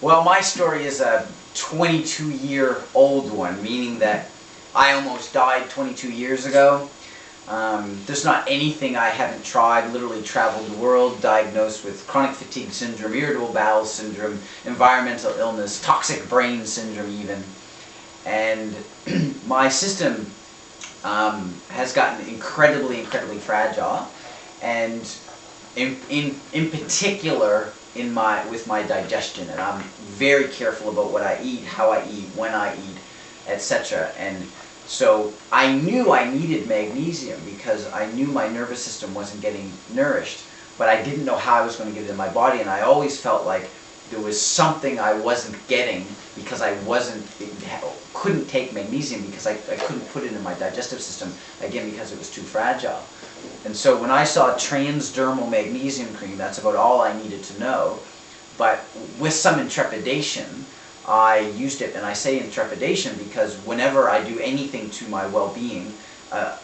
Well, my story is a 22-year-old one, meaning that I almost died 22 years ago. There's not anything I haven't tried. Literally traveled the world, diagnosed with chronic fatigue syndrome, irritable bowel syndrome, environmental illness, toxic brain syndrome even. And my system has gotten incredibly fragile, and in particular with my digestion, and I'm very careful about what I eat, how I eat, when I eat, etc. And so I knew I needed magnesium because I knew my nervous system wasn't getting nourished, but I didn't know how I was going to get it in my body, and I always felt like there was something I wasn't getting because I couldn't take magnesium because I couldn't put it in my digestive system, again because it was too fragile. And so when I saw transdermal magnesium cream, that's about all I needed to know. But with some intrepidation, I used it, and I say intrepidation because whenever I do anything to my well-being,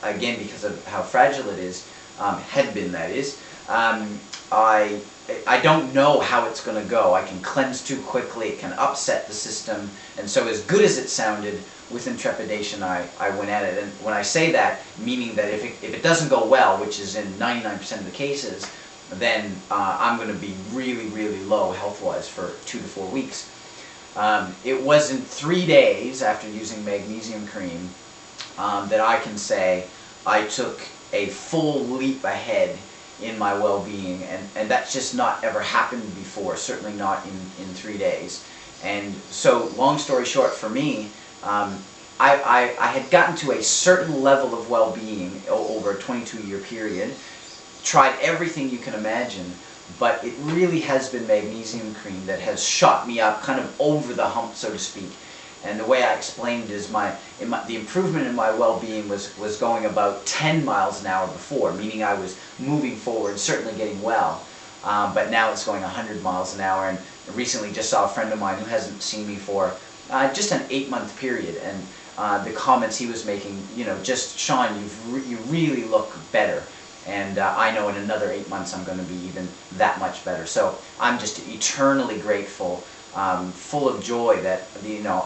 again because of how fragile it is, had been that is, I don't know how it's going to go. I can cleanse too quickly, it can upset the system, and so as good as it sounded, with intrepidation I went at it. And when I say that, meaning that if it doesn't go well, which is in 99% of the cases, then I'm going to be really low health-wise for 2 to 4 weeks. It wasn't 3 days after using magnesium cream that I can say I took a full leap ahead in my well-being, and that's just not ever happened before, certainly not in 3 days. And so, long story short, for me, I had gotten to a certain level of well-being over a 22-year period, tried everything you can imagine, but it really has been magnesium cream that has shot me up kind of over the hump, so to speak. And the way I explained is the improvement in my well-being was going about 10 miles an hour before, meaning I was moving forward, certainly getting well, but now it's going 100 miles an hour. And recently just saw a friend of mine who hasn't seen me for just an 8-month period, and the comments he was making, just, Shaune, you really look better. And I know in another 8 months I'm going to be even that much better. So I'm just eternally grateful, full of joy that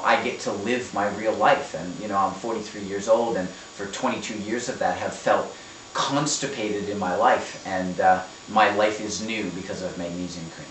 I get to live my real life. And I'm 43 years old, and for 22 years of that have felt constipated in my life, and my life is new because of magnesium cream.